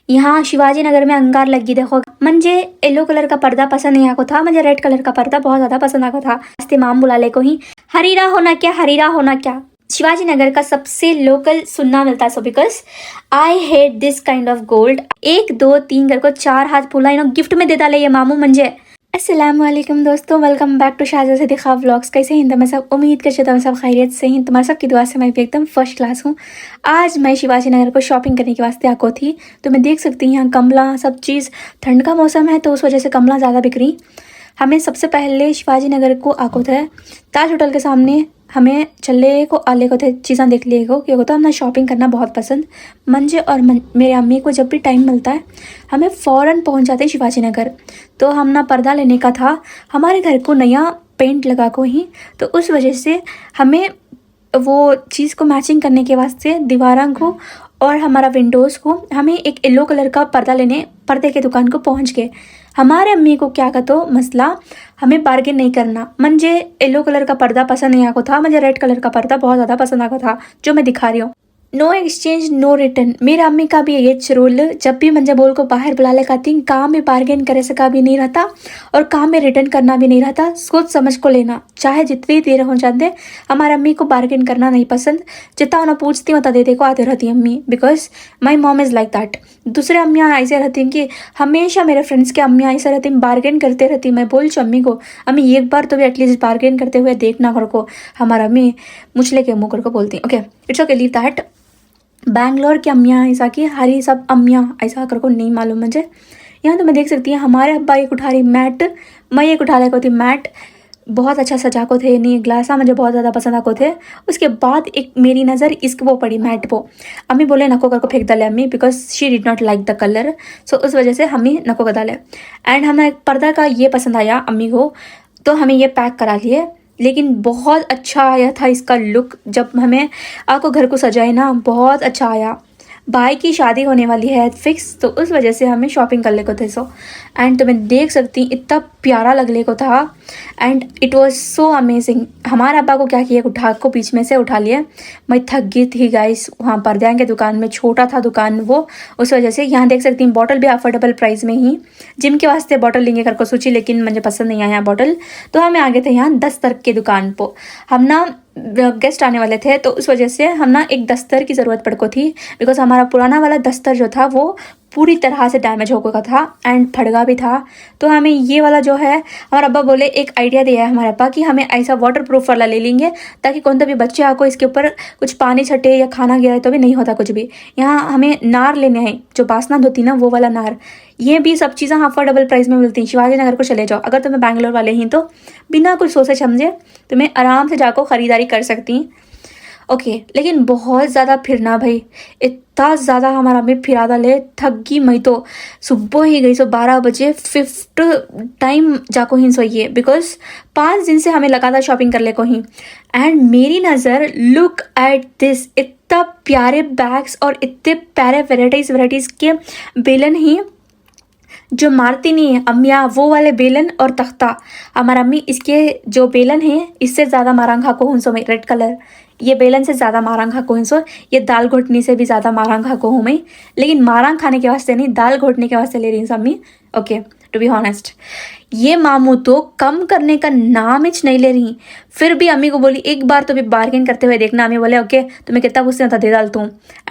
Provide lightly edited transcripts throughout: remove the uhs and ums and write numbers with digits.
यहाँ शिवाजी नगर में अंगार लगी देखो म्हणजे येलो कलर का पर्दा पसंद नहीं आको था, मुझे रेड कलर का पर्दा बहुत ज्यादा पसंद आको था। हस्ते माम बुला ले को ही हरीरा होना क्या, हरीरा होना क्या। शिवाजी नगर का सबसे लोकल सुनना मिलता है, so because I hate this kind of gold. 1 2 3 घर को 4 हाथ फुला इनो गिफ्ट में दे डाले ये मामू म्हणजे। अस्सलाम वालेकुम दोस्तों, वेलकम बैक टू शाहजा से दिखा व्लॉग्स। कैसे हैं तुम्हें सब? उम्मीद करते हो सब खैरियत से हैं। तुम्हारे सबकी दुआ से मैं भी एकदम फर्स्ट क्लास हूँ। आज मैं शिवाजी नगर को शॉपिंग करने के वास्ते आको थी, तो मैं देख सकती हूँ यहाँ कमला सब चीज़। ठंड का मौसम है तो उस वजह से कमला ज़्यादा बिक रही। हमें सबसे पहले शिवाजी नगर को आको थे, ताज होटल के सामने हमें चले को आले को थे चीज़ें देख लिए को, क्योंकि तो हमें शॉपिंग करना बहुत पसंद। मंजे और मेरे अम्मी को जब भी टाइम मिलता है हमें फ़ौरन पहुंच जाते हैं शिवाजी नगर। तो हम ना पर्दा लेने का था, हमारे घर को नया पेंट लगा को ही, तो उस वजह से हमें वो चीज़ को मैचिंग करने के वास्ते दीवारों को और हमारा विंडोज़ को हमें एक येलो कलर का पर्दा लेने पर्दे के दुकान को पहुंच गए। हमारे अम्मी को क्या कहतो मसला, हमें बार्गेन नहीं करना। मुझे येलो कलर का पर्दा पसंद नहीं आको था, मुझे रेड कलर का पर्दा बहुत ज़्यादा पसंद आको था जो मैं दिखा रही हूँ। नो एक्सचेंज नो रिटर्न, मेरे अम्मी का भी ये रूल। जब भी मंजे बोल को बाहर बुला ले खाती काम में बार्गेन करे सका भी नहीं रहता और काम में रिटर्न करना भी नहीं रहता। सोच समझ को लेना, चाहे जितनी देर हो जाते। हमारे अम्मी को बार्गेन करना नहीं पसंद, जितना उन्हें पूछती हूँ दे दे को आते रहती अम्मी, because my mom is like that. दूसरे अम्मियाँ ऐसे रहती हैं कि हमेशा मेरे फ्रेंड्स के अम्मियाँ ऐसे रहती हैं, बार्गेन करते रहती। मैं बोल अम्मी को, अम्मी एक बार तो भी एटलीस्ट बार्गेन करते हुए देखना कर को। हमारा अम्मी मुछले के मुँह कर को बोलती okay it's okay leave that. Bangalore की अम्मियाँ ऐसा कि हरी सब अम्मियाँ ऐसा कर को नहीं मालूम मुझे। यहाँ तो मैं देख सकती हूँ हमारे अब्बा एक उठा रही मैट, मैं एक उठा ले को थी मैट। बहुत अच्छा सजा को थे, नहीं ग्लासा मुझे बहुत ज़्यादा पसंद आको थे। उसके बाद एक मेरी नज़र इसके वो पड़ी मैट वो, अम्मी बोले नको कर को फेंक डाले अम्मी, because she did not like the colour. So उस वजह से हमें नको कर डाले। एंड हमें पर्दा का ये पसंद आया अम्मी को, तो हमें ये पैक करा लिए। लेकिन बहुत अच्छा आया था इसका लुक, जब हमें आपको घर को सजाए ना बहुत अच्छा आया। भाई की शादी होने वाली है फिक्स, तो उस वजह से हमें शॉपिंग कर ले को थे सो। एंड तो मैं देख सकती इतना प्यारा लगने को था and it was so amazing. हमारे अब्बा को क्या किया, उठा को बीच में से उठा लिया। मैं थक गई थी गाइस, वहाँ पर्दे के दुकान में, छोटा था दुकान वो, उस वजह से। यहाँ देख सकती हूँ बॉटल भी अफोर्डेबल प्राइस में ही, जिम के वास्ते बॉटल लेंगे कर को सोची, लेकिन मुझे पसंद नहीं आया बॉटल, तो हमें आगे थे यहाँ दस्तर की दुकान पर। हम ना गेस्ट आने वाले थे, तो उस वजह से हम ना एक दस्तर की ज़रूरत पड़ को थी, बिकॉज हमारा पुराना वाला दस्तर जो था वो पूरी तरह से डैमेज हो गया था एंड फटगा भी था। तो हमें ये वाला जो है, हमारे अब्बा बोले एक आइडिया दिया है हमारे अब्बा कि हमें ऐसा वाटर प्रूफ वाला ले लेंगे, ताकि कौन तो भी बच्चे आको इसके ऊपर कुछ पानी छटे या खाना गिरा तो भी नहीं होता कुछ भी। यहाँ हमें नार लेने हैं, जो बासना होती ना वो वाला नार। ये भी सब चीज़ें अफोर्डेबल प्राइस में मिलती हैं। शिवाजी नगर को चले जाओ, अगर तुम्हें बैंगलोर वाले ही तो बिना कुछ सोचे समझे तुम्हें आराम से जाकर ख़रीदारी कर सकती हैं। ओके लेकिन बहुत ज़्यादा फिरना भाई, इतना ज़्यादा हमारा में फिरा डाले, थक गई मैं तो। सुबह ही गई सो 12 बजे, 5th टाइम जाको ही सोइए, बिकॉज 5 दिन से हमें लगा था शॉपिंग कर ले को ही। एंड मेरी नज़र, लुक एट दिस, इतना प्यारे बैग्स और इतने प्यारे वेराइटीज़ के बेलन ही जो मारती नहीं है अम्मियाँ, वो वाले बेलन और तख्ता। हमारा अम्मी इसके जो बेलन है इससे ज़्यादा मारंग खाको हूँ सो मैं, रेड कलर ये बेलन से ज़्यादा मारंग खाको हूँ सो, ये दाल घोटनी से भी ज़्यादा मारंग खाको हूँ मैं। लेकिन मारंग खाने के वास्ते नहीं, दाल घोटने के वास्ते ले रही हूँ अम्मी। ओके टू बी हॉनेस्ट, ये मामू तो कम करने का नाम ही नहीं ले रही। फिर भी अम्मी को बोली एक बार तो भी बार्गेन करते हुए देखना। अम्मी बोले ओके तुम्हें कितना पूछते था दे डाल तू।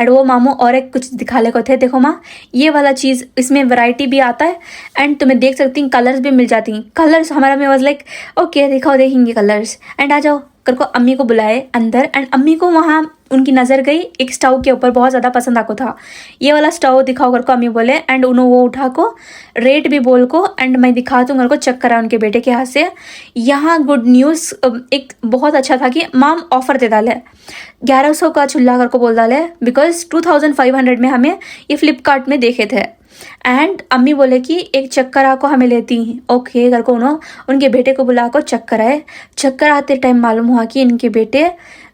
एंड वो मामू और एक कुछ दिखा ले को थे, देखो माँ ये वाला चीज़, इसमें वैरायटी भी आता है एंड तुम्हें देख सकती हैं कलर्स भी मिल जाती हैं। कलर्स हमारा में वाज लाइक ओके दिखाओ देखेंगे कलर्स, एंड आ जाओ कर को अम्मी को बुलाए अंदर। एंड अम्मी को वहाँ उनकी नज़र गई एक स्टोव के ऊपर, बहुत ज़्यादा पसंद आको था। ये वाला स्टोव दिखाओ कर को अम्मी बोले, एंड उन्होंने वो उठा को रेट भी बोल को, एंड मैं दिखा दूँ घर को चेक करा उनके बेटे के हाथ से। यहाँ गुड न्यूज़ एक बहुत अच्छा था कि माम ऑफर दे डाले, 1100 का चूल्हा कर को बोल डाले, बिकॉज 2500 में हमें ये फ्लिपकार्ट में देखे थे। एंड अम्मी बोले कि एक चक्कर आको हमें लेती हैं। ओके घर को उन्होंने उनके बेटे को बुला को चक्कर आए। चक्कर आते टाइम मालूम हुआ कि इनके बेटे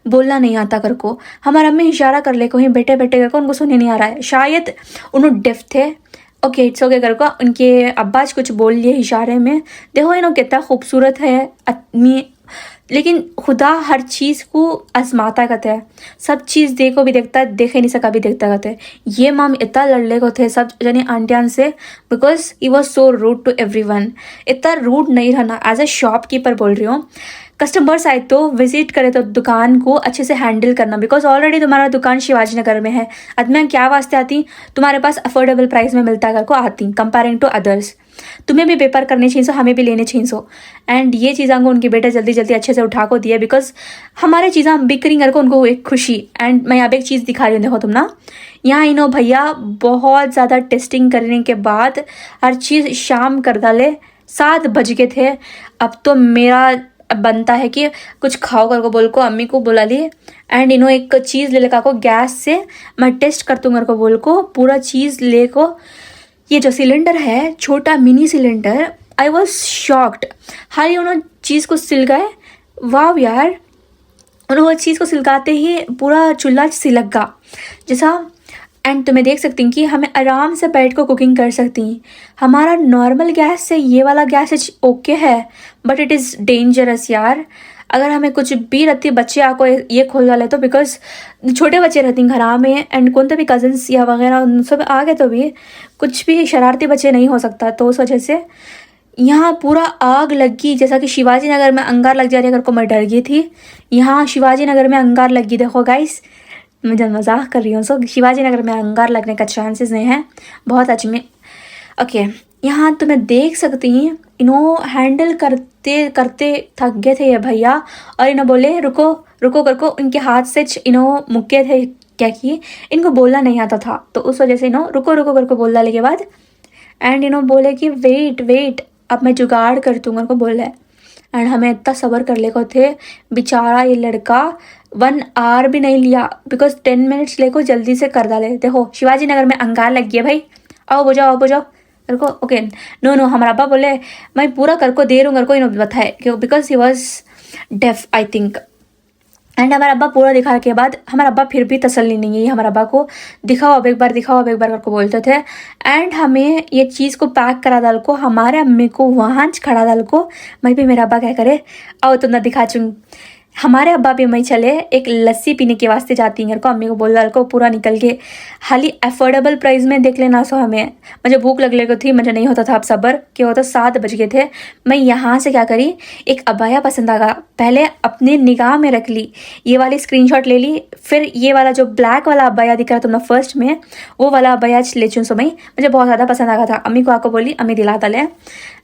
बोलना नहीं आता कर को। हमारा अम्मी इशारा कर ले को ही बेटे बेटे कर को, उनको सुनने नहीं आ रहा है, शायद उन्होंने डेफ थे। ओके इट्स ओके कर को उनके अब्बाज कुछ बोल लिए इशारे में। देखो इन्हों कितना खूबसूरत है आदमी, लेकिन खुदा हर चीज़ को आजमाता कहते हैं, सब चीज़ देखो भी देखता है, देखे नहीं सका भी देखता कहते हैं। ये माम इतना लड़ले को थे सब जने आंटियान से, because he was so rude to everyone. इतना रूड नहीं रहना, एज अ शॉपकीपर बोल रही हूँ। कस्टमर्स आए तो विजिट करे तो दुकान को अच्छे से हैंडल करना, बिकॉज ऑलरेडी तुम्हारा दुकान शिवाजी नगर में है। आदमी क्या वास्ते आती, तुम्हारे पास अफोर्डेबल प्राइस में मिलता कर को आती कंपेयरिंग टू अदर्स। तुम्हें भी पेपर करने चाहिए सो, हमें भी लेने चाहिए सो। एंड ये चीज़ां को उनके बेटे जल्दी जल्दी अच्छे से उठा को दिए, बिकॉज हमारे चीज़ें बिक्री करके उनको एक खुशी। एंड मैं यहाँ पे एक चीज़ दिखा रही हूँ, देखो तुम ना, यहाँ इनो भैया बहुत ज़्यादा टेस्टिंग करने के बाद हर चीज़ शाम कर डाले। 7 बज गए थे। अब तो मेरा बनता है कि कुछ खाओ कर को बोल को अम्मी को बुला लिए। एंड इनो एक चीज़ ले लेका को गैस से मैं टेस्ट कर दूँ कर को बोल को पूरा चीज़ ले को। ये जो सिलेंडर है छोटा mini cylinder, I was shocked. हाल उन्होंने चीज़ को सिलगाए, वाह यार। उन्होंने वो चीज़ को सिलगाते ही पूरा चूल्हा सिलक गया जैसा। एंड तुम्हें देख सकती हैं कि हमें आराम से बैठ कर कुकिंग कर सकती हैं। हमारा नॉर्मल गैस से ये वाला गैस ओके है, बट इट इज़ डेंजरस यार। अगर हमें कुछ भी रहती, बच्चे आको ये खोल डाले तो, बिकॉज छोटे बच्चे रहती हैं घर में, एंड कौन तो भी कजन्स या वगैरह उन सब आ गए तो भी कुछ भी शरारती बच्चे नहीं हो सकता। तो उस वजह से यहाँ पूरा आग लगी, जैसा कि शिवाजी नगर में अंगार लग जा रही है। अगर को मैं डर गई थी, यहाँ शिवाजी नगर में अंगार लगी। देखो गाइस, मैं जब मजाक कर रही हूँ, सो शिवाजी नगर में अंगार लगने का चांसेस नहीं है बहुत अच्छे में। ओके, यहाँ तो मैं देख सकती हूँ इन्हों हैंडल करते करते थक गए थे ये भैया, और इन्हों बोले रुको रुको करको। इनके हाथ से इन्हों मुक्के थे क्या कि इनको बोलना नहीं आता था, तो उस वजह से इन्हों रुको रुको करको बोल डाले के बाद। एंड इन्हों बोले कि वेट वेट, अब मैं जुगाड़ कर दूँगा को बोला है। एंड हमें इतना सब्र कर ले को थे। बेचारा ये लड़का 1 आवर भी नहीं लिया, बिकॉज 10 मिनट्स लेको जल्दी से कर डाले। देखो शिवाजी नगर में अंगार लग गया भाई, आओ बुझाओ बुझाओ करको। ओके नो हमारा अब्बा बोले मैं पूरा करको दे रहा हूँ करको, इन्होंने बताए क्यों, because he was def I think. And हमारा अब्बा पूरा दिखा के बाद हमारा अब्बा फिर भी तसल्ली नहीं है, हमारा अब्बा को दिखाओ अब एक बार, दिखाओ अब एक बार करको बोलते थे। एंड हमें ये चीज़ को पैक करा डाल को, हमारे अम्मी को वहाँ खड़ा डाल को। मैं भी मेरा अब्बा क्या करे, आओ तुम ना दिखा चुन। हमारे अब्बा भी मैं चले एक लस्सी पीने के वास्ते जाती हैं को, अम्मी को बोल डाल को पूरा निकल के हाली अफोर्डेबल प्राइस में देख लेना। सो हमें मुझे भूख लगने को थी, मुझे नहीं होता था अब सब्र कि होता। 7 बज गए थे। मैं यहाँ से क्या करी, एक अबाया पसंद आ गया, पहले अपने निगाह में रख ली, ये वाली स्क्रीनशॉट ले ली। फिर ये वाला जो ब्लैक वाला अबाया दिख रहा था तुम्हें फर्स्ट में, वो वाला अबाया ले चुन। सो मैं मुझे बहुत ज़्यादा पसंद आ गया था। अम्मी को आको बोली, अम्मी दिला डाले।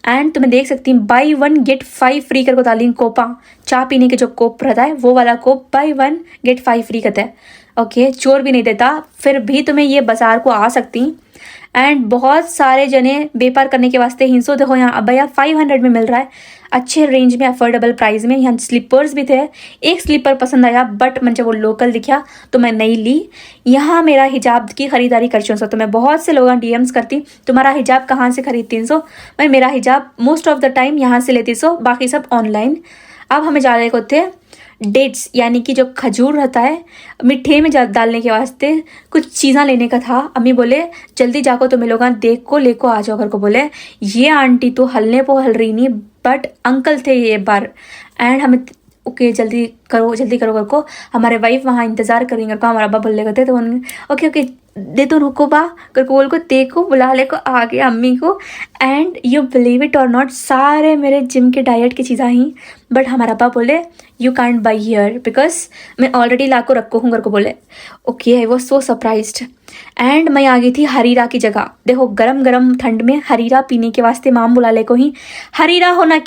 एंड तुम्हें देख सकती हैं बाई 1 गेट 5 फ्री करको डाली। कोपा चाय पीने के जो कोप रहता है वो वाला कोप बाई 1 गेट 5 फ्री करता है। ओके, चोर भी नहीं देता, फिर भी तुम्हें ये बाजार को आ सकती। एंड बहुत सारे जने व्यापार करने के वास्ते हिंसो। देखो यहाँ अबैया 500 में मिल रहा है, अच्छे रेंज में, अफोर्डेबल प्राइस में। यहाँ स्लीपर्स भी थे, एक स्लीपर पसंद आया बट मुझे वो लोकल दिखा तो मैं नहीं ली। यहाँ मेरा हिजाब की खरीदारी कर चुन। सो तो मैं बहुत से लोग डीएम्स करती तुम्हारा हिजाब कहाँ से खरीदती। सो मैं मेरा हिजाब मोस्ट ऑफ द टाइम यहाँ से लेती, सो बाकी सब ऑनलाइन। अब हमें जाने को थे डेट्स, यानी कि जो खजूर रहता है मिठे में डालने के वास्ते कुछ चीज़ा लेने का था। अम्मी बोले जल्दी जाको तुम्हें लोग देख को लेको आ जाओ घर को। बोले ये आंटी तो हलने को हल रही नहीं, बट अंकल थे ये बार। एंड हमें ओके जल्दी करो करको। हमारे वाइफ वहाँ इंतज़ार करेंगे करको, हमारा अब्बा बोले करते तो ओके ओके दे तो रुको बा करको बोल को देखो बुला ले को आ गया अम्मी को। एंड यू बिलीव इट और नॉट, सारे मेरे जिम के डाइट की चीज़ें ही, बट हमारा अब्बा बोले you can't by here because मैं ऑलरेडी ला को रखो हूँ करको बोले। Okay I was so surprised. And मैं आ गई थी हरीरा की जगह। देखो गरम गरम ठंड में हरीरा पीने के वास्ते माम बुला ले को ही, हरीरा होना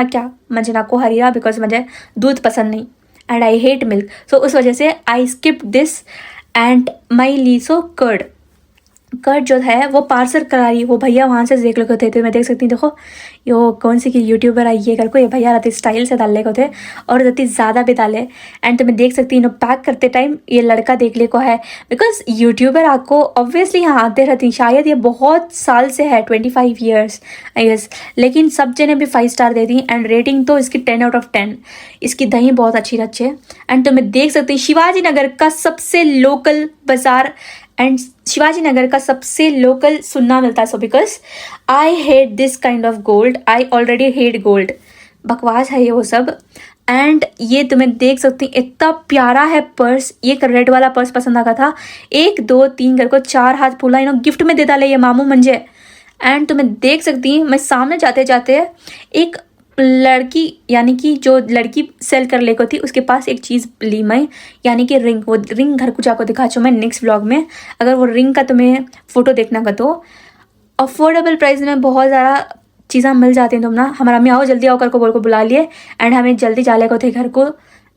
क्या मुझे ना को हरीरा, बिकॉज मुझे दूध पसंद नहीं and I hate milk. So उस वजह से I skip this and my लीसो कर्ड जो है वो पार्सल करा रही। वो भैया वहाँ से देख लेते थे, तो मैं देख सकती हूँ। देखो यो कौन सी की यूट्यूबर आई है करको, ये भैया रहती स्टाइल से डालने को थे और रहती ज़्यादा भी डाले। एंड तो मैं देख सकती हूँ पैक करते टाइम ये लड़का देख ले को है, बिकॉज यूट्यूबर आपको ऑब्वियसली यहाँ आते रहती। शायद ये बहुत साल से है, 25 ईयर्स आई गेस, लेकिन सब जने भी 5 star they the. And rating तो इसकी 10 आउट ऑफ 10। इसकी दही बहुत अच्छी रची है। एंड तो मैं देख सकती हूँ शिवाजी नगर का सबसे लोकल बाजार एंड शिवाजी नगर का सबसे लोकल सुनना मिलता है। So because I hate this kind of gold, I already hate gold, बकवास है ये वो सब। एंड ये तुम्हें देख सकती इतना प्यारा है पर्स। ये एक रेड वाला पर्स पसंद आ गया था। 1 2 3 करके 4 हाथ फूला इन्हों गिफ्ट में दे डाले ये मामू मंजे। एंड तुम्हें देख सकती मैं सामने जाते जाते एक लड़की यानी कि जो लड़की सेल कर ले को थी उसके पास एक चीज़ ली मैं, यानी कि रिंग। वो रिंग घर को जाकर दिखा चो मैं नेक्स्ट व्लॉग में। अगर वो रिंग का तुम्हें फ़ोटो देखना का तो अफोर्डेबल प्राइस में बहुत ज़्यादा चीज़ें मिल जाती हैं। तुम ना हमारा मम्मी आओ जल्दी आओ कर को बोल को बुला लिए एंड हमें जल्दी जाने को थे घर को।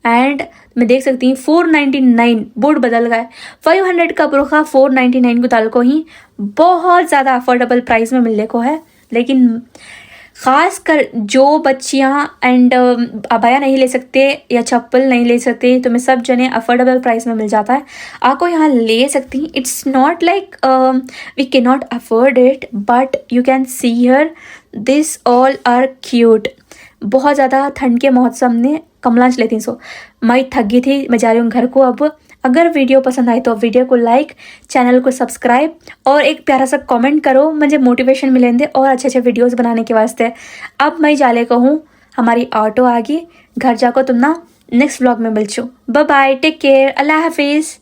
एंड मैं देख सकती हूँ 499 बूट बदल गए। 500 का बुरखा 499 को डाल को ही बहुत ज़्यादा अफोर्डेबल प्राइस में मिलने को है। लेकिन ख़ास कर जो बच्चियाँ एंड अबाया नहीं ले सकते या चप्पल नहीं ले सकते तो मैं सब जने अफोर्डेबल प्राइस में मिल जाता है, आपको यहाँ ले सकती हैं। It's not like we can not afford it but you can see here this all are cute. बहुत ज़्यादा ठंड के मौसम ने कमलांच लेती सो मैं थक गई थी, मैं जा रही हूँ घर को अब। अगर वीडियो पसंद आए तो वीडियो को लाइक, चैनल को सब्सक्राइब और एक प्यारा सा कमेंट करो, मुझे मोटिवेशन मिलेंगे और अच्छे अच्छे वीडियोस बनाने के वास्ते। अब मैं जाले को हूँ, हमारी ऑटो आ गई, घर जाकर तुम ना नेक्स्ट व्लॉग में मिल चो। बाय बाय, टेक केयर, अल्लाह हाफिज़।